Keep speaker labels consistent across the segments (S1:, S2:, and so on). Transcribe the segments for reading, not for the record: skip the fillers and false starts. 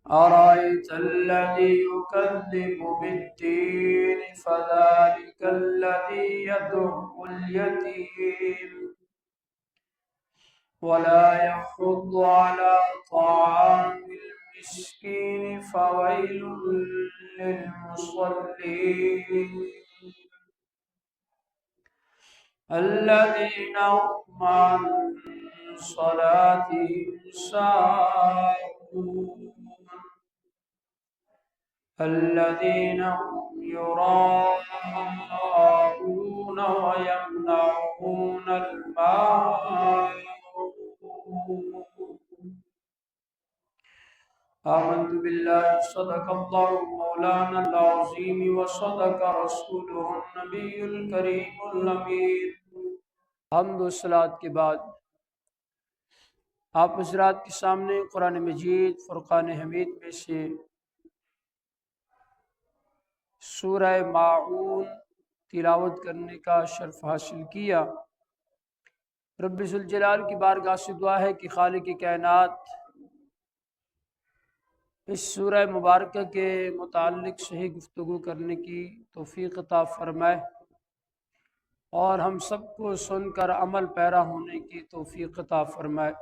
S1: أرأيت الذي يكذب بالدين فذلك الذي يدع اليتيم ولا يحض على طعام المسكين فويل للمصلين الذين هم عن صلاتهم ساهون الذين هم يراءون ويمنعون الماعون آمنت بالله صدق الله مولانا العظيم وصدق رسوله النبي الكريم الأمين۔ حمد و صلات کے بعد آپ حضرات کے سامنے قرآن مجید فرقان حمید میں سے سورہ ماعون تلاوت کرنے کا شرف حاصل کیا۔ رب ذوالجلال کی بارگاہ سے دعا ہے کہ خالق کائنات اس سورہ مبارکہ کے متعلق صحیح گفتگو کرنے کی توفیق عطا فرمائے اور ہم سب کو سن کر عمل پیرا ہونے کی توفیق عطا فرمائے۔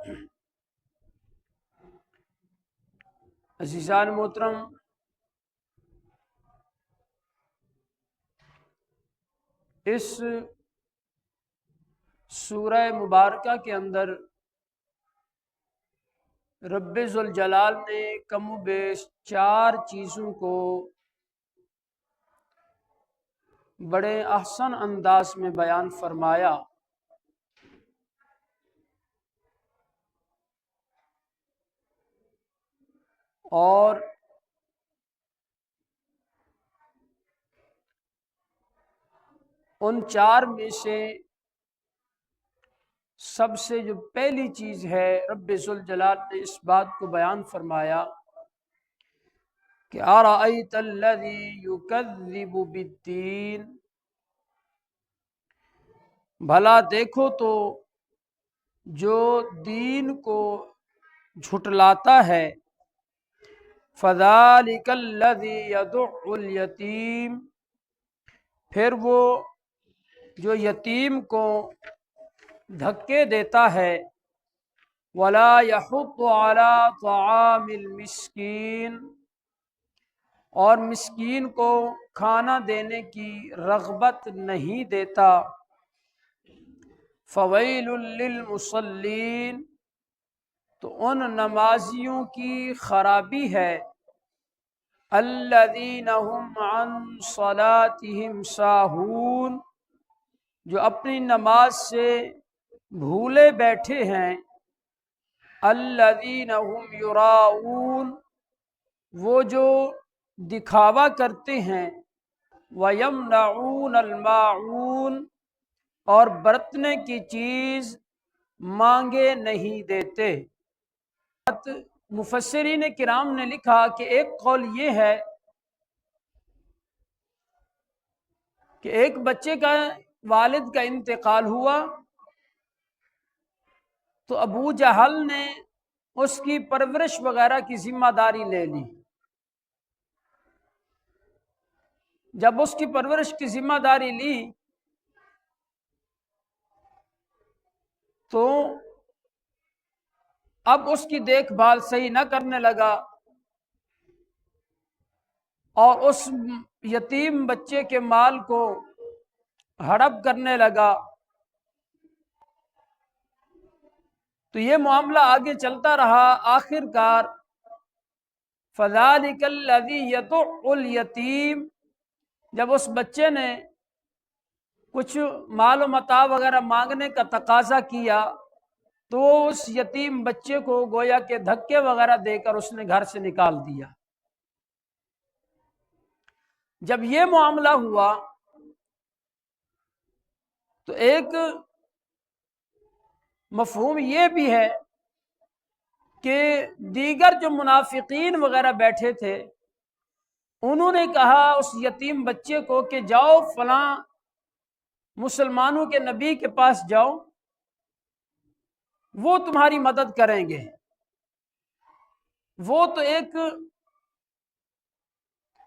S1: عزیزان محترم، اس سورہ مبارکہ کے اندر رب ذوالجلال نے کم و بیش 4 چیزوں کو بڑے احسن انداز میں بیان فرمایا۔ اور ان 4 میں سے سب سے جو پہلی چیز ہے، رب ذوالجلال نے اس بات کو بیان فرمایا کہ أَرَأَيْتَ الَّذِي يُكَذِّبُ بِالدِّينِ، بھلا دیکھو تو جو دین کو جھٹلاتا ہے، فَذَلِكَ الَّذِي يَدُعُّ الْيَتِيمَ، پھر وہ جو یتیم کو دھکے دیتا ہے، وَلَا يَحُضُّ عَلَى طَعَامِ الْمِسْكِينِ، اور مسکین کو کھانا دینے کی رغبت نہیں دیتا، فَوَيْلٌ لِّلْمُصَلِّينَ، تو ان نمازیوں کی خرابی ہے، الَّذِينَ هُمْ عَنْ صَلَاتِهِمْ سَاهُونَ، جو اپنی نماز سے بھولے بیٹھے ہیں، الَّذِينَ هُمْ يُرَاءُونَ، وہ جو دکھاوا کرتے ہیں، وَيَمْنَعُونَ الْمَاعُونَ، اور برتنے کی چیز مانگے نہیں دیتے۔ مفسرین کرام نے لکھا کہ ایک قول یہ ہے کہ ایک بچے کا والد کا انتقال ہوا تو ابو جہل نے اس کی پرورش وغیرہ کی ذمہ داری لے لی۔ جب اس کی پرورش کی ذمہ داری لی تو اب اس کی دیکھ بھال صحیح نہ کرنے لگا اور اس یتیم بچے کے مال کو ہڑپ کرنے لگا، تو یہ معاملہ آگے چلتا رہا۔ آخر کار فَذَلِكَ الَّذِي يَدُعُّ الْيَتِيمَ، جب اس بچے نے کچھ مال و متاع وغیرہ مانگنے کا تقاضا کیا تو اس یتیم بچے کو گویا کہ دھکے وغیرہ دے کر اس نے گھر سے نکال دیا۔ جب یہ معاملہ ہوا تو ایک مفہوم یہ بھی ہے کہ دیگر جو منافقین وغیرہ بیٹھے تھے انہوں نے کہا اس یتیم بچے کو کہ جاؤ فلاں مسلمانوں کے نبی کے پاس جاؤ، وہ تمہاری مدد کریں گے۔ وہ تو ایک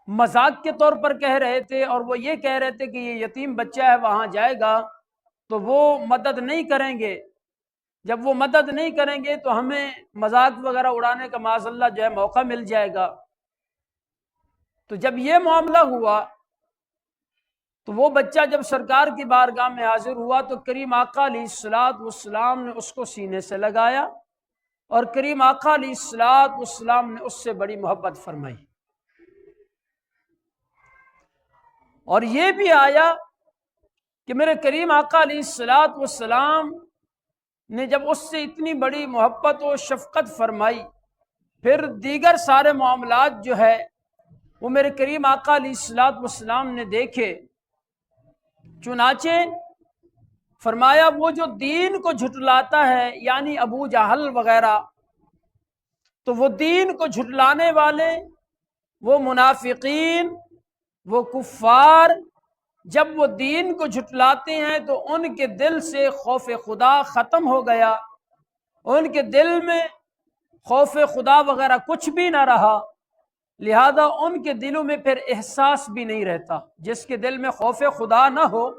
S1: مذاق کے طور پر کہہ رہے تھے، اور وہ یہ کہہ رہے تھے کہ یہ یتیم بچہ ہے، وہاں جائے گا تو وہ مدد نہیں کریں گے، جب وہ مدد نہیں کریں گے تو ہمیں مذاق وغیرہ اڑانے کا معاذ اللہ جو ہے موقع مل جائے گا۔ تو جب یہ معاملہ ہوا تو وہ بچہ جب سرکار کی بارگاہ میں حاضر ہوا تو کریم آقا علیہ الصلوۃ والسلام نے اس کو سینے سے لگایا، اور کریم آقا علیہ الصلوۃ والسلام نے اس سے بڑی محبت فرمائی۔ اور یہ بھی آیا کہ میرے کریم آقا علیہ الصلوۃ والسلام نے جب اس سے اتنی بڑی محبت و شفقت فرمائی، پھر دیگر سارے معاملات جو ہے وہ میرے کریم آقا علیہ الصلوۃ والسلام نے دیکھے۔ چنانچہ فرمایا وہ جو دین کو جھٹلاتا ہے، یعنی ابو جہل وغیرہ، تو وہ دین کو جھٹلانے والے، وہ منافقین، وہ کفار، جب وہ دین کو جھٹلاتے ہیں تو ان کے دل سے خوف خدا ختم ہو گیا، ان کے دل میں خوف خدا وغیرہ کچھ بھی نہ رہا، لہذا ان کے دلوں میں پھر احساس بھی نہیں رہتا۔ جس کے دل میں خوف خدا نہ ہو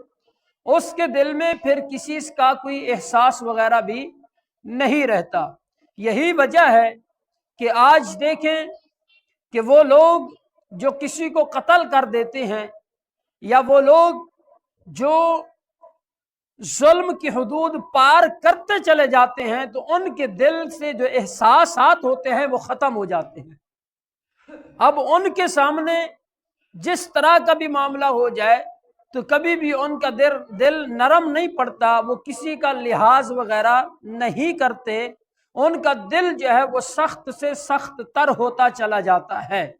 S1: اس کے دل میں پھر کسی کا کوئی احساس وغیرہ بھی نہیں رہتا۔ یہی وجہ ہے کہ آج دیکھیں کہ وہ لوگ جو کسی کو قتل کر دیتے ہیں، یا وہ لوگ جو ظلم کی حدود پار کرتے چلے جاتے ہیں، تو ان کے دل سے جو احساسات ہوتے ہیں وہ ختم ہو جاتے ہیں۔ اب ان کے سامنے جس طرح کا بھی معاملہ ہو جائے تو کبھی بھی ان کا دل نرم نہیں پڑتا، وہ کسی کا لحاظ وغیرہ نہیں کرتے، ان کا دل جو ہے وہ سخت سے سخت تر ہوتا چلا جاتا ہے۔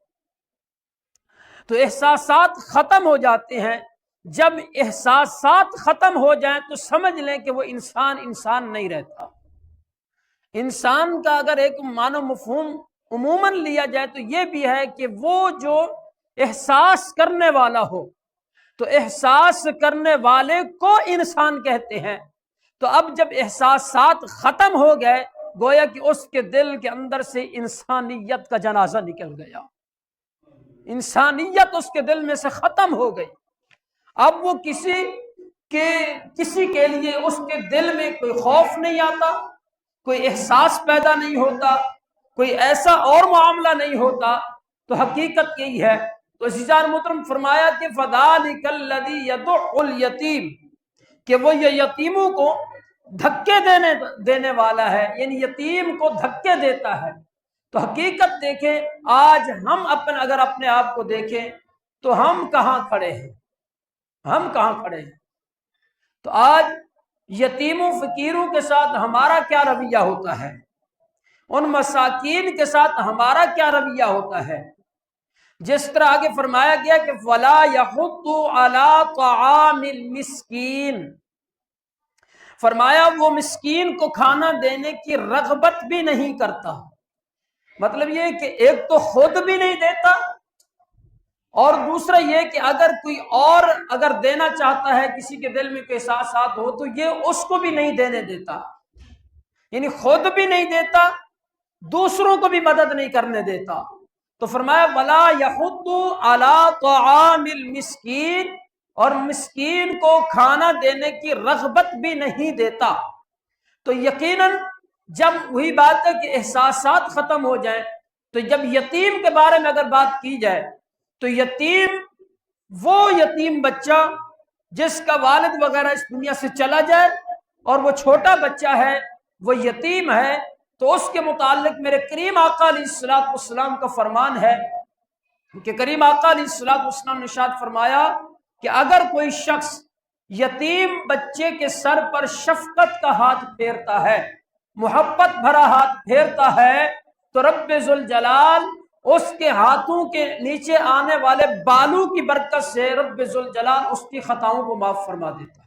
S1: تو احساسات ختم ہو جاتے ہیں۔ جب احساسات ختم ہو جائیں تو سمجھ لیں کہ وہ انسان نہیں رہتا۔ انسان کا اگر ایک معنی مفہوم عموماً لیا جائے تو یہ بھی ہے کہ وہ جو احساس کرنے والا ہو، تو احساس کرنے والے کو انسان کہتے ہیں۔ تو اب جب احساسات ختم ہو گئے، گویا کہ اس کے دل کے اندر سے انسانیت کا جنازہ نکل گیا، انسانیت اس کے دل میں سے ختم ہو گئی۔ اب وہ کسی کے لیے اس کے دل میں کوئی خوف نہیں آتا، کوئی احساس پیدا نہیں ہوتا، کوئی ایسا اور معاملہ نہیں ہوتا۔ تو حقیقت یہی ہے۔ تو عزیزان محترم فرمایا کہ فَذَلِكَ الَّذِي يَدُعُّ الْيَتِيمَ، کہ وہ یہ یتیموں کو دھکے دینے والا ہے، یعنی یتیم کو دھکے دیتا ہے۔ تو حقیقت دیکھیں، آج ہم اگر اپنے آپ کو دیکھیں تو ہم کہاں کھڑے ہیں، ہم کہاں کھڑے ہیں؟ تو آج یتیموں فقیروں کے ساتھ ہمارا کیا رویہ ہوتا ہے، ان مساکین کے ساتھ ہمارا کیا رویہ ہوتا ہے؟ جس طرح آگے فرمایا گیا کہ وَلَا يَحُضُّ عَلَىٰ طَعَامِ الْمِسْكِينِ، فرمایا وہ مسکین کو کھانا دینے کی رغبت بھی نہیں کرتا۔ مطلب یہ کہ ایک تو خود بھی نہیں دیتا، اور دوسرا یہ کہ اگر کوئی اور اگر دینا چاہتا ہے، کسی کے دل میں کوئی احساسات ہو تو یہ اس کو بھی نہیں دینے دیتا، یعنی خود بھی نہیں دیتا، دوسروں کو بھی مدد نہیں کرنے دیتا۔ تو فرمایا وَلَا يَحُضُّ عَلَىٰ طَعَامِ الْمِسْكِينِ، اور مسکین کو کھانا دینے کی رغبت بھی نہیں دیتا۔ تو یقیناً جب وہی بات ہے کہ احساسات ختم ہو جائیں، تو جب یتیم کے بارے میں اگر بات کی جائے تو یتیم وہ یتیم بچہ جس کا والد وغیرہ اس دنیا سے چلا جائے اور وہ چھوٹا بچہ ہے، وہ یتیم ہے، تو اس کے متعلق میرے کریم آقا علیہ الصلوۃ والسلام کا فرمان ہے کہ کریم آقا علیہ الصلوۃ والسلام نے ارشاد فرمایا کہ اگر کوئی شخص یتیم بچے کے سر پر شفقت کا ہاتھ پھیرتا ہے، محبت بھرا ہاتھ پھیرتا ہے، تو رب ذوالجلال اس کے ہاتھوں کے نیچے آنے والے بالوں کی برکت سے رب ذوالجلال اس کی خطاؤں کو معاف فرما دیتا ہے۔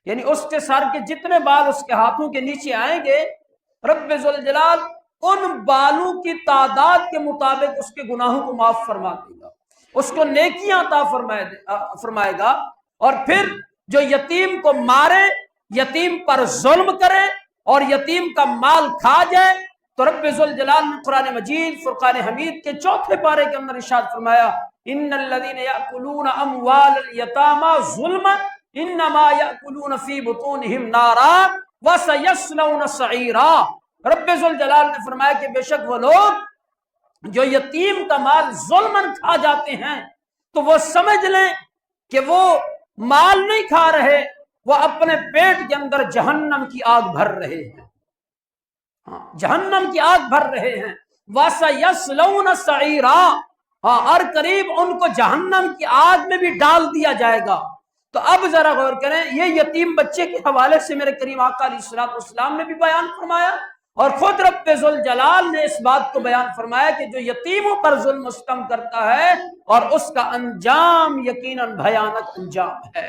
S1: یعنی اس کے سر کے جتنے بال اس کے ہاتھوں کے نیچے آئیں گے، رب ذوالجلال ان بالوں کی تعداد کے مطابق اس کے گناہوں کو معاف فرما دے گا، اس کو نیکیاں عطا فرمائے گا۔ اور پھر جو یتیم کو مارے، یتیم پر ظلم کرے اور یتیم کا مال کھا جائے، تو رب ذوالجلال نے قرآن مجید فرقان حمید کے 4 پارے کے اندر ارشاد فرمایا ان الذین یأکلون اموال الیتامی ظلما انما یأکلون فی بطونہم نارا وسیصلون سعیرا۔ رب ذوالجلال نے فرمایا کہ بے شک وہ لوگ جو یتیم کا مال ظلمن کھا جاتے ہیں تو وہ سمجھ لیں کہ وہ مال نہیں کھا رہے، وہ اپنے پیٹ کے اندر جہنم کی آگ بھر رہے ہیں، جہنم کی آگ بھر رہے ہیں۔ وَسَيَصْلَوْنَ سَعِيرًا، اور قریب ان کو جہنم کی آگ میں بھی ڈال دیا جائے گا۔ تو اب ذرا غور کریں، یہ یتیم بچے کے حوالے سے میرے کریم آقا علیہ الصلوۃ والسلام نے بھی بیان فرمایا، اور خود رب ذوالجلال نے اس بات کو بیان فرمایا کہ جو یتیموں پر ظلم و ستم کرتا ہے اور اس کا انجام یقیناً بھیانک انجام ہے۔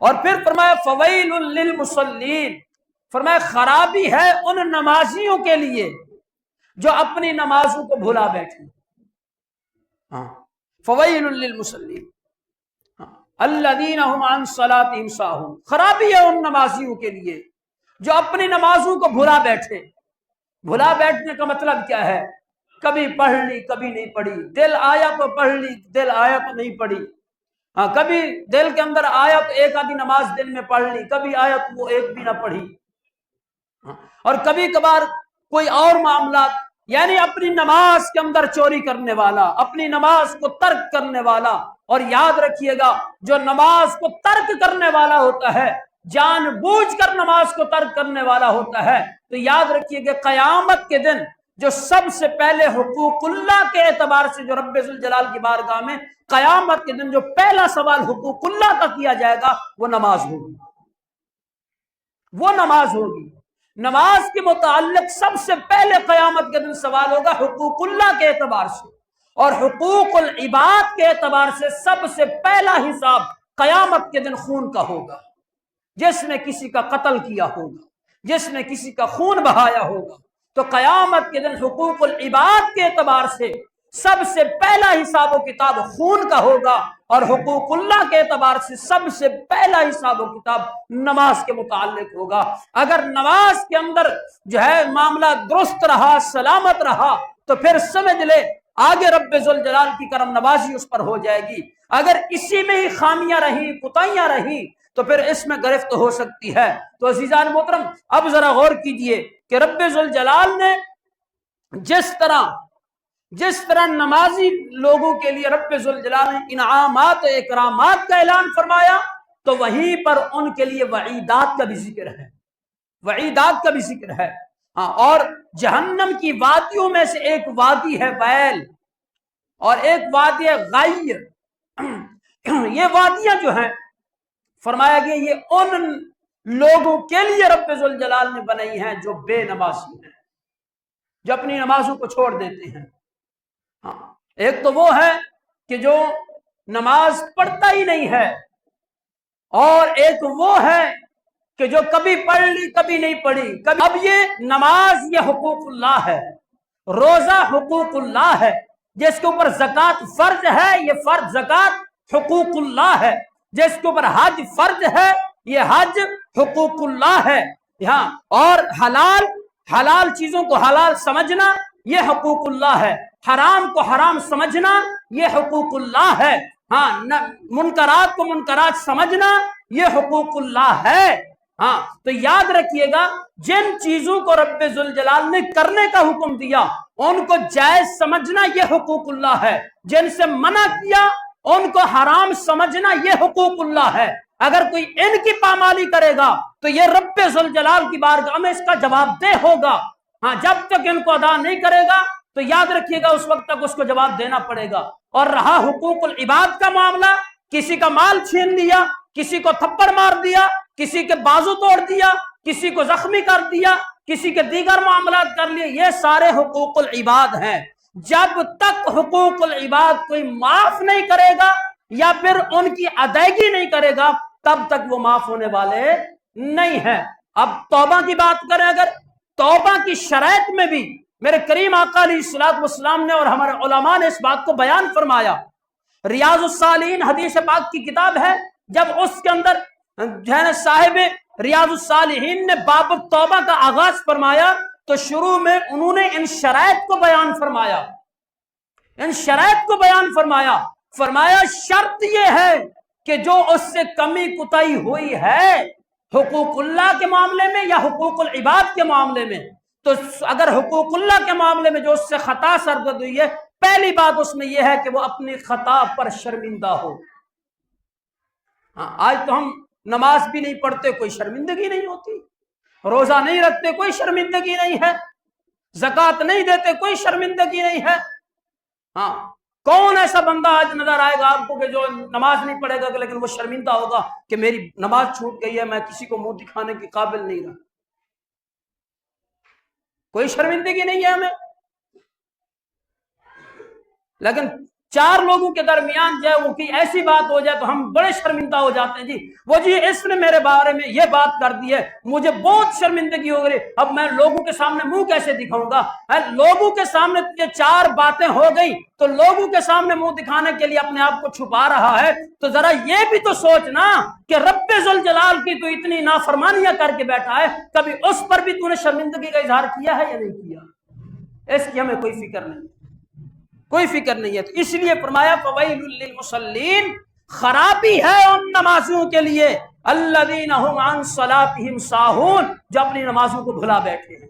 S1: اور پھر فرمایا فویل للمصلین، فرمایا خرابی ہے ان نمازیوں کے لیے جو اپنی نمازوں کو بھلا بیٹھے۔ فویل للمصلین الذین هم عن صلاتهم ساہون، خرابی ہے ان نمازیوں کے لیے جو اپنی نمازوں کو بھلا بیٹھے۔ بھلا بیٹھنے کا مطلب کیا ہے؟ کبھی پڑھ لی کبھی نہیں پڑھی، دل آیا تو پڑھ لی، دل آیا تو نہیں پڑھی، کبھی دل کے اندر آیا تو ایک آدھی نماز دل میں پڑھ لی، کبھی آیا تو وہ ایک بھی نہ پڑھی، اور کبھی کبھار کوئی اور معاملات، یعنی اپنی نماز کے اندر چوری کرنے والا، اپنی نماز کو ترک کرنے والا۔ اور یاد رکھیے گا جو نماز کو ترک کرنے والا ہوتا ہے، جان بوجھ کر نماز کو ترک کرنے والا ہوتا ہے، تو یاد رکھیے کہ قیامت کے دن جو سب سے پہلے حقوق اللہ کے اعتبار سے جو رب ذوالجلال کی بارگاہ میں قیامت کے دن جو پہلا سوال حقوق اللہ کا کیا جائے گا وہ نماز ہوگی، وہ نماز ہوگی۔ نماز کے متعلق سب سے پہلے قیامت کے دن سوال ہوگا حقوق اللہ کے اعتبار سے، اور حقوق العباد کے اعتبار سے سب سے پہلا حساب قیامت کے دن خون کا ہوگا۔ جس نے کسی کا قتل کیا ہوگا، جس نے کسی کا خون بہایا ہوگا، تو قیامت کے دن حقوق العباد کے اعتبار سے سب سے پہلا حساب و کتاب خون کا ہوگا، اور حقوق اللہ کے اعتبار سے سب سے پہلا حساب و کتاب نماز کے متعلق ہوگا۔ اگر نماز کے اندر جو ہے معاملہ درست رہا، سلامت رہا، تو پھر سمجھ لے آگے رب ذوالجلال کی کرم نوازی اس پر ہو جائے گی۔ اگر اسی میں ہی خامیاں رہی، کوتاہیاں رہی، تو پھر اس میں گرفت ہو سکتی ہے۔ تو عزیزان محترم اب ذرا غور کیجئے کہ رب ذوالجلال نے جس طرح نمازی لوگوں کے لیے رب ذوالجلال نے انعامات و اکرامات کا اعلان فرمایا، تو وہیں پر ان کے لیے وعیدات کا بھی ذکر ہے، وعیدات کا بھی ذکر ہے۔ اور جہنم کی وادیوں میں سے ایک وادی ہے ویل، اور ایک وادی ہے غیر۔ یہ وادیاں جو ہیں فرمایا گیا یہ ان لوگوں کے لیے رب ذوالجلال نے بنائی ہیں جو بے نمازی ہیں، جو اپنی نمازوں کو چھوڑ دیتے ہیں۔ ایک تو وہ ہے کہ جو نماز پڑھتا ہی نہیں ہے، اور ایک وہ ہے کہ جو کبھی پڑھ لی کبھی نہیں پڑھی۔ اب یہ نماز یہ حقوق اللہ ہے، روزہ حقوق اللہ ہے، جس کے اوپر زکوٰۃ فرض ہے یہ فرض زکوٰۃ حقوق اللہ ہے، جس کے اوپر حج فرض ہے یہ حج حقوق اللہ ہے، یہاں اور حلال چیزوں کو حلال سمجھنا یہ حقوق اللہ ہے، حرام کو حرام سمجھنا یہ حقوق اللہ ہے، منکرات کو منکرات سمجھنا یہ حقوق اللہ ہے۔ تو یاد رکھیے گا جن چیزوں کو رب ذوالجلال نے کرنے کا حکم دیا ان کو جائز سمجھنا یہ حقوق اللہ ہے، جن سے منع کیا ان کو حرام سمجھنا یہ حقوق اللہ ہے۔ اگر کوئی ان کی پامالی کرے گا تو یہ رب ذوالجلال کی بارگاہ میں اس کا جواب دہ ہوگا۔ جب تک ان کو ادا نہیں کرے گا تو یاد رکھیے گا اس وقت تک اس کو جواب دینا پڑے گا۔ اور رہا حقوق العباد کا معاملہ، کسی کا مال چھین لیا، کسی کو تھپڑ مار دیا، کسی کے بازو توڑ دیا، کسی کو زخمی کر دیا، کسی کے دیگر معاملات کر لیے، یہ سارے حقوق العباد ہیں۔ جب تک حقوق العباد کوئی معاف نہیں کرے گا یا پھر ان کی ادائیگی نہیں کرے گا تب تک وہ معاف ہونے والے نہیں ہیں۔ اب توبہ کی بات کریں، اگر توبہ کی شرائط میں بھی میرے کریم آقا علیہ الصلوۃ والسلام نے اور ہمارے علماء نے اس بات کو بیان فرمایا۔ ریاض الصالحین حدیث پاک کی کتاب ہے، جب اس کے اندر صاحب ریاض الصالحین نے باب التوبہ کا آغاز فرمایا تو شروع میں انہوں نے ان شرائط کو بیان فرمایا، ان شرائط کو بیان فرمایا۔ فرمایا شرط یہ ہے کہ جو اس سے کمی کوتاہی ہوئی ہے حقوق اللہ کے معاملے میں یا حقوق العباد کے معاملے میں، تو اگر حقوق اللہ کے معاملے میں جو اس سے خطا سرزد ہوئی ہے، پہلی بات اس میں یہ ہے کہ وہ اپنی خطا پر شرمندہ ہو۔ ہاں، آج تو ہم نماز بھی نہیں پڑھتے، کوئی شرمندگی نہیں ہوتی، روزہ نہیں رکھتے، کوئی شرمندگی نہیں ہے، زکوٰۃ نہیں دیتے، کوئی شرمندگی نہیں ہے۔ ہاں، کون ایسا بندہ آج نظر آئے گا آپ کو کہ جو نماز نہیں پڑھے گا لیکن وہ شرمندہ ہوگا کہ میری نماز چھوٹ گئی ہے، میں کسی کو منہ دکھانے کے قابل نہیں رہا؟ کوئی شرمندگی نہیں ہے ہمیں۔ لیکن چار لوگوں کے درمیان جو ہے وہ کی ایسی بات ہو جائے تو ہم بڑے شرمندہ ہو جاتے ہیں، جی اس نے میرے بارے میں یہ بات کر دی ہے، مجھے بہت شرمندگی ہو گئی، اب میں لوگوں کے سامنے منہ کیسے دکھاؤں گا؟ لوگوں کے سامنے یہ چار باتیں ہو گئی تو لوگوں کے سامنے منہ دکھانے کے لیے اپنے آپ کو چھپا رہا ہے، تو ذرا یہ بھی تو سوچنا کہ رب ذوالجلال کی تو اتنی نافرمانیاں کر کے بیٹھا ہے، کبھی اس پر بھی تو نے شرمندگی کا اظہار کیا ہے یا نہیں کیا؟ اس کی ہمیں کوئی فکر نہیں، کوئی فکر نہیں ہے۔ تو اس لیے فرمایا فویل للمصلین، خرابی ہے ان نمازیوں کے لیے الذین هم عن صلاتهم ساہون، جو اپنی نمازوں کو بھلا بیٹھے ہیں۔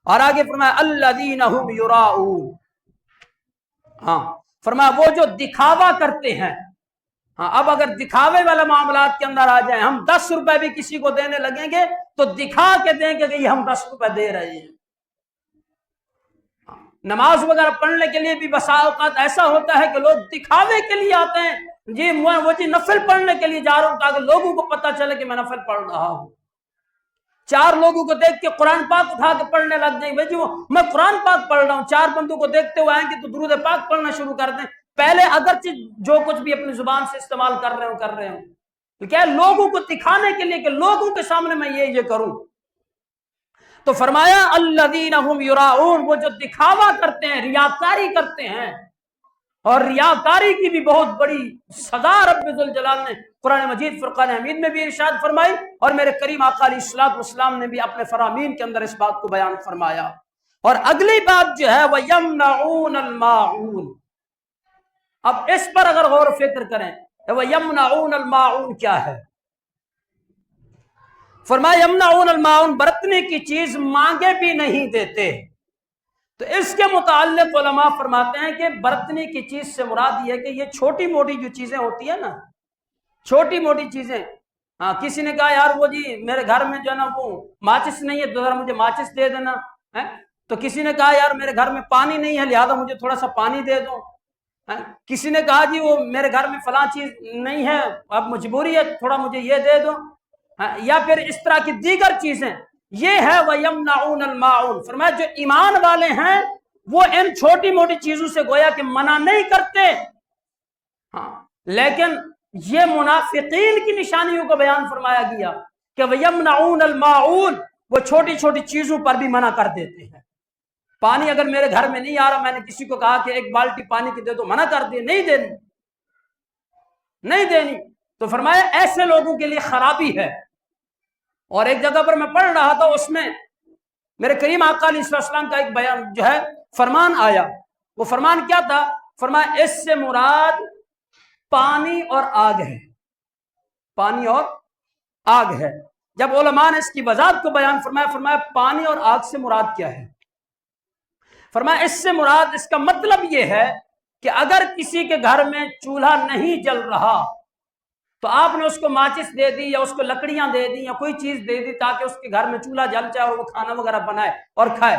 S1: اور آگے فرمایا الذین هم یراؤون، ہاں فرمایا وہ جو دکھاوا کرتے ہیں۔ ہاں، اب اگر دکھاوے والے معاملات کے اندر آ جائیں، ہم 10 روپے بھی کسی کو دینے لگیں گے تو دکھا کے دیں گے کہ ہم 10 روپے دے رہے ہیں۔ نماز وغیرہ پڑھنے کے لیے بھی بسا اوقات ایسا ہوتا ہے کہ لوگ دکھاوے کے لیے آتے ہیں، جی نفل پڑھنے کے لیے جا رہا ہوں تاکہ لوگوں کو پتہ چلے کہ میں نفل پڑھ رہا ہوں۔ چار لوگوں کو دیکھ کے قرآن پاک اٹھا کے پڑھنے لگ جائیں، بھائی میں قرآن پاک پڑھ رہا ہوں، چار بندوں کو دیکھتے ہوئے آئیں گے تو درود پاک پڑھنا شروع کر دیں، پہلے اگرچہ جو کچھ بھی اپنی زبان سے استعمال کر رہے ہوں تو کیا لوگوں کو دکھانے کے لیے کہ لوگوں کے سامنے میں یہ کروں۔ تو فرمایا الذین هم یراؤون، وہ جو دکھاوا کرتے ہیں، ریاکاری کرتے ہیں، اور ریاکاری کی بھی بہت بڑی سزا رب ذوالجلال نے قرآن مجید فرقان حمید میں بھی ارشاد فرمائی، اور میرے کریم آقا علیہ الصلوۃ والسلام نے بھی اپنے فرامین کے اندر اس بات کو بیان فرمایا۔ اور اگلی بات جو ہے وَيَمْنَعُونَ الْمَاعُونَ، اب اس پر اگر غور و فکر کریں وَيَمْنَعُونَ الْمَاعُونَ کیا ہے؟ فرمایا یمنعون الماعون، برتنے کی چیز مانگے بھی نہیں دیتے۔ تو اس کے متعلق علماء فرماتے ہیں کہ برتنے کی چیز سے مراد یہ ہے کہ یہ چھوٹی موٹی جو چیزیں ہوتی ہیں نا، چھوٹی موٹی چیزیں، ہاں کسی نے کہا یار وہ جی میرے گھر میں جو ہے نا وہ ماچس نہیں ہے تو ذرا مجھے ماچس دے دینا ہے، تو کسی نے کہا یار میرے گھر میں پانی نہیں ہے لہذا مجھے تھوڑا سا پانی دے دو، کسی نے کہا جی وہ میرے گھر میں فلاں چیز نہیں ہے اب مجبوری ہے تھوڑا مجھے یہ دے دو، یا پھر اس طرح کی دیگر چیزیں۔ یہ ہے وَيَمْنَعُونَ الْمَاعُونَ، فرمایا جو ایمان والے ہیں وہ ان چھوٹی موٹی چیزوں سے گویا کہ منع نہیں کرتے، ہاں لیکن یہ منافقین کی نشانیوں کو بیان فرمایا گیا کہ وَيَمْنَعُونَ الْمَاعُونَ، وہ چھوٹی چھوٹی چیزوں پر بھی منع کر دیتے ہیں۔ پانی اگر میرے گھر میں نہیں آ رہا، میں نے کسی کو کہا کہ ایک بالٹی پانی کی دے دو، منع کر دیا، نہیں دینی، تو فرمایا ایسے لوگوں کے لیے خرابی ہے۔ اور ایک جگہ پر میں پڑھ رہا تھا، اس میں میرے کریم آقا علیہ السلام کا ایک بیان جو ہے فرمان آیا، وہ فرمان کیا تھا؟ فرمایا اس سے مراد پانی اور آگ ہے، پانی اور آگ ہے۔ جب علماء نے اس کی وضاحت کو بیان فرمایا پانی اور آگ سے مراد کیا ہے؟ فرمایا اس سے مراد، اس کا مطلب یہ ہے کہ اگر کسی کے گھر میں چولہا نہیں جل رہا تو آپ نے اس کو ماچس دے دی یا اس کو لکڑیاں دے دی یا کوئی چیز دے دی تاکہ اس کے گھر میں چولہا جل جائے اور وہ کھانا وغیرہ بنائے اور کھائے،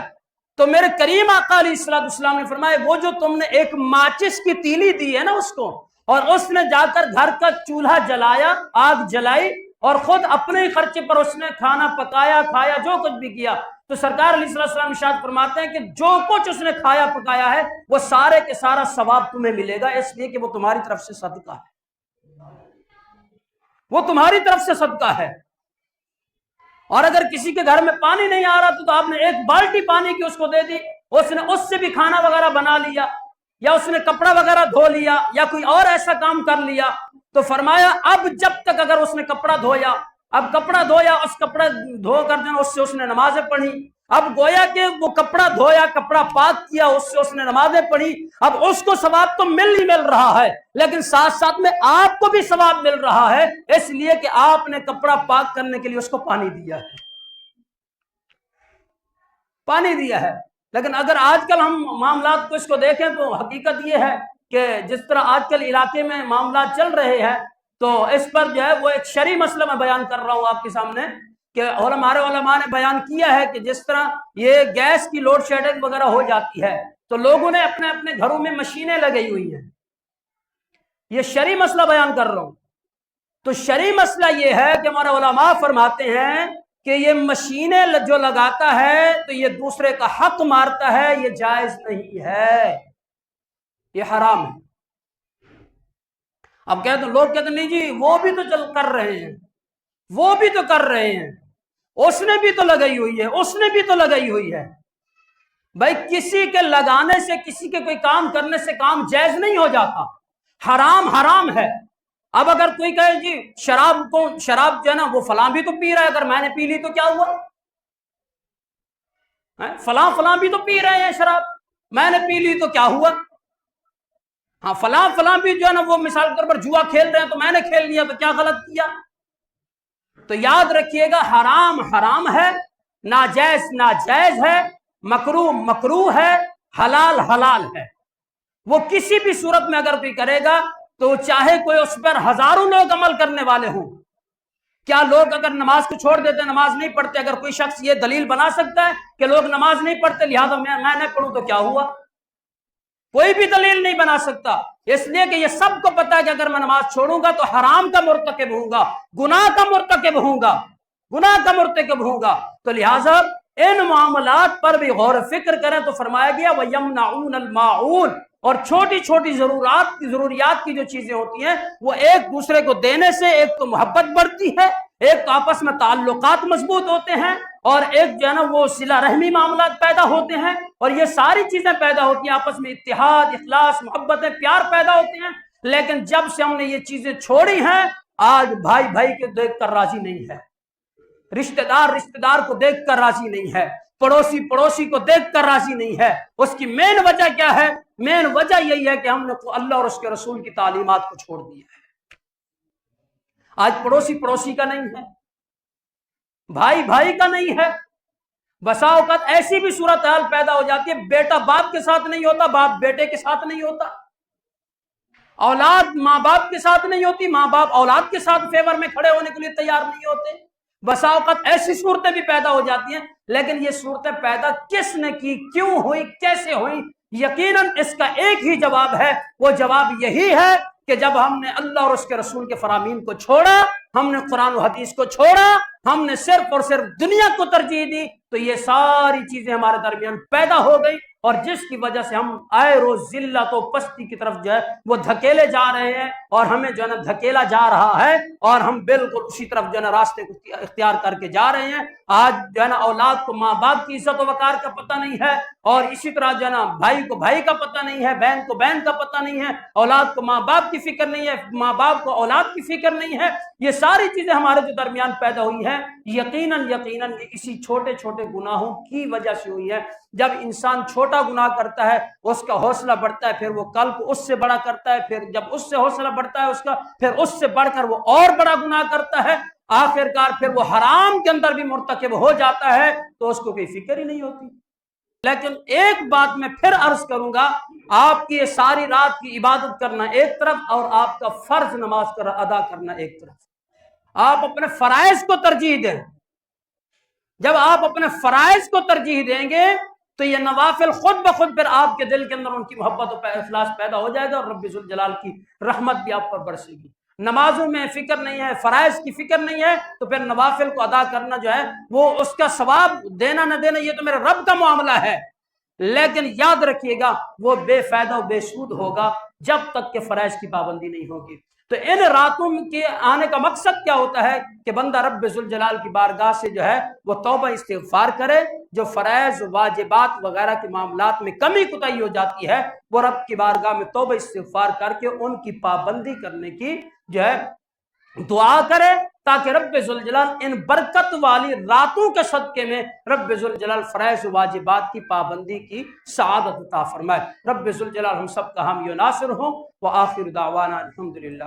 S1: تو میرے کریم آقا علیہ السلام نے فرمایا وہ جو تم نے ایک ماچس کی تیلی دی ہے نا اس کو، اور اس نے جا کر گھر کا چولہا جلایا، آگ جلائی، اور خود اپنے خرچے پر اس نے کھانا پکایا، کھایا، جو کچھ بھی کیا، تو سرکار علیہ السلام ارشاد فرماتے ہیں کہ جو کچھ اس نے کھایا پکایا ہے وہ سارے کے سارا ثواب تمہیں ملے گا، اس لیے کہ وہ تمہاری طرف سے صدقہ ہے، وہ تمہاری طرف سے صدقہ ہے۔ اور اگر کسی کے گھر میں پانی نہیں آ رہا تو آپ نے ایک بالٹی پانی کی اس کو دے دی، اس نے اس سے بھی کھانا وغیرہ بنا لیا یا اس نے کپڑا وغیرہ دھو لیا یا کوئی اور ایسا کام کر لیا، تو فرمایا اب جب تک اگر اس نے کپڑا دھویا اب کپڑا دھویا، اس کپڑا دھو کر جو اس سے اس نے نمازیں پڑھی، اب گویا کہ وہ کپڑا دھویا، کپڑا پاک کیا، اس سے اس نے نمازیں پڑھی، اب اس کو ثواب تو مل ہی مل رہا ہے، لیکن ساتھ ساتھ میں آپ کو بھی ثواب مل رہا ہے، اس لیے کہ آپ نے کپڑا پاک کرنے کے لیے اس کو پانی دیا ہے، پانی دیا ہے۔ لیکن اگر آج کل ہم معاملات کو اس کو دیکھیں تو حقیقت یہ ہے کہ جس طرح آج کل علاقے میں معاملات چل رہے ہیں، تو اس پر جو ہے وہ ایک شرعی مسئلہ میں بیان کر رہا ہوں آپ کے سامنے کہ ہمارے علماء نے بیان کیا ہے کہ جس طرح یہ گیس کی لوڈ شیڈنگ وغیرہ ہو جاتی ہے تو لوگوں نے اپنے اپنے گھروں میں مشینیں لگائی ہوئی ہیں، یہ شرعی مسئلہ بیان کر رہا ہوں۔ تو شرعی مسئلہ یہ ہے کہ ہمارے علماء فرماتے ہیں کہ یہ مشینیں جو لگاتا ہے تو یہ دوسرے کا حق مارتا ہے، یہ جائز نہیں ہے، یہ حرام ہے۔ اب کہتے ہیں، لوگ کہتے ہیں نہیں جی وہ بھی تو کر رہے ہیں، وہ بھی تو کر رہے ہیں، اس نے بھی تو لگائی ہوئی ہے، اس نے بھی تو لگائی ہوئی ہے۔ بھائی کسی کے لگانے سے، کسی کے کوئی کام کرنے سے کام جائز نہیں ہو جاتا، حرام حرام ہے۔ اب اگر کوئی کہے جی شراب جو ہے نا وہ فلاں بھی تو پی رہا ہے، اگر میں نے پی لی تو کیا ہوا؟ فلاں بھی تو پی رہے ہیں شراب، میں نے پی لی تو کیا ہوا؟ ہاں فلاں بھی جو ہے نا وہ مثال کے طور پر جوا کھیل رہے ہیں تو میں نے کھیل لیا تو کیا غلط کیا؟ تو یاد رکھیے گا، حرام حرام ہے، ناجائز ناجائز ہے، مکروہ مکروہ ہے، حلال حلال ہے۔ وہ کسی بھی صورت میں اگر کوئی کرے گا تو چاہے کوئی اس پر ہزاروں لوگ عمل کرنے والے ہوں، کیا لوگ اگر نماز کو چھوڑ دیتے، نماز نہیں پڑھتے، اگر کوئی شخص یہ دلیل بنا سکتا ہے کہ لوگ نماز نہیں پڑھتے لہذا میں نہ پڑھوں تو کیا ہوا؟ کوئی بھی دلیل نہیں بنا سکتا، اس لیے کہ یہ سب کو پتا ہے کہ اگر میں نماز چھوڑوں گا تو حرام کا مرتکب ہوں گا، گناہ کا مرتکب ہوں گا، گناہ کا مرتکب ہوں گا۔ تو لہٰذا ان معاملات پر بھی غور و فکر کریں۔ تو فرمایا گیا وَيَمْنَعُونَ الْمَاعُونَ، اور چھوٹی چھوٹی ضروریات کی جو چیزیں ہوتی ہیں وہ ایک دوسرے کو دینے سے ایک تو محبت بڑھتی ہے، ایک تو آپس میں تعلقات مضبوط ہوتے ہیں، اور ایک جو ہے نا وہ صلہ رحمی معاملات پیدا ہوتے ہیں، اور یہ ساری چیزیں پیدا ہوتی ہیں، آپس میں اتحاد، اخلاص، محبت، پیار پیدا ہوتے ہیں۔ لیکن جب سے ہم نے یہ چیزیں چھوڑی ہیں، آج بھائی بھائی کو دیکھ کر راضی نہیں ہے، رشتہ دار کو دیکھ کر راضی نہیں ہے، پڑوسی کو دیکھ کر راضی نہیں ہے۔ اس کی مین وجہ کیا ہے؟ مین وجہ یہی ہے کہ ہم نے اللہ اور اس کے رسول کی تعلیمات کو چھوڑ دیا ہے۔ آج پڑوسی کا نہیں ہے، بھائی کا نہیں ہے، بسا اوقات ایسی بھی صورتحال پیدا ہو جاتی ہے بیٹا باپ کے ساتھ نہیں ہوتا، باپ بیٹے کے ساتھ نہیں ہوتا، اولاد ماں باپ کے ساتھ نہیں ہوتی، ماں باپ اولاد کے ساتھ فیور میں کھڑے ہونے کے لیے تیار نہیں ہوتے۔ بسا اوقات ایسی صورتیں بھی پیدا ہو جاتی ہیں، لیکن یہ صورتیں پیدا کس نے کی، کیوں ہوئی، کیسے ہوئی؟ یقیناً اس کا ایک ہی جواب ہے، وہ جواب یہی ہے کہ جب ہم نے اللہ اور اس کے رسول کے فرامین کو چھوڑا، ہم نے قرآن و حدیث کو چھوڑا، ہم نے صرف اور صرف دنیا کو ترجیح دی، تو یہ ساری چیزیں ہمارے درمیان پیدا ہو گئی، اور جس کی وجہ سے ہم آئے روز ذلت و پستی کی طرف جو ہے وہ دھکیلے جا رہے ہیں، اور ہمیں جو ہے نا دھکیلا جا رہا ہے، اور ہم بالکل اسی طرف جو ہے نا راستے کو اختیار کر کے جا رہے ہیں۔ آج جو ہے نا اولاد کو ماں باپ کی عزت و وقار کا پتہ نہیں ہے، اور اسی طرح جو ہے نا بھائی کو بھائی کا پتہ نہیں ہے، بہن کو بہن کا پتہ نہیں ہے، اولاد کو ماں باپ کی فکر نہیں ہے، ماں باپ کو اولاد کی فکر نہیں ہے۔ یہ ساری چیزیں ہمارے جو درمیان پیدا ہوئی ہیں، یقیناً یہ اسی چھوٹے چھوٹے گناہوں کی وجہ سے ہوئی ہے۔ جب انسان چھوٹا گناہ کرتا ہے اس کا حوصلہ بڑھتا ہے، پھر وہ کل کو اس سے بڑا کرتا ہے، پھر جب اس سے حوصلہ بڑھتا ہے اس کا، پھر اس سے بڑھ کر وہ اور بڑا گناہ کرتا ہے، آخرکار پھر وہ حرام کے اندر بھی مرتکب ہو جاتا ہے، تو اس کو کوئی فکر ہی نہیں ہوتی۔ لیکن ایک بات میں پھر عرض کروں گا، آپ کی یہ ساری رات کی عبادت کرنا ایک طرف، اور آپ کا فرض نماز ادا کرنا ایک طرف، آپ اپنے فرائض کو ترجیح دیں۔ جب آپ اپنے فرائض کو ترجیح دیں گے تو یہ نوافل خود بخود پھر آپ کے دل کے اندر ان کی محبت و اخلاص پیدا ہو جائے گا، اور رب ذوالجلال کی رحمت بھی آپ پر برسے گی۔ نمازوں میں فکر نہیں ہے، فرائض کی فکر نہیں ہے، تو پھر نوافل کو ادا کرنا جو ہے وہ اس کا ثواب دینا نہ دینا یہ تو میرے رب کا معاملہ ہے، لیکن یاد رکھیے گا وہ بے فائدہ و بے سود ہوگا جب تک کہ فرائض کی پابندی نہیں ہوگی۔ تو ان راتوں کے آنے کا مقصد کیا ہوتا ہے کہ بندہ رب ذوالجلال کی بارگاہ سے جو ہے وہ توبہ استغفار کرے، جو فرائض واجبات وغیرہ کے معاملات میں کمی کوتاہی ہو جاتی ہے وہ رب کی بارگاہ میں توبہ استغفار کر کے ان کی پابندی کرنے کی جو ہے دعا کرے تاکہ رب ذوالجلال ان برکت والی راتوں کے صدقے میں رب ذوالجلال فرائض واجبات کی پابندی کی سعادت عطا فرمائے۔ رب ذوالجلال ہم سب کا حامی و ناصر ہوں۔ وآخر دعوانا الحمدللہ۔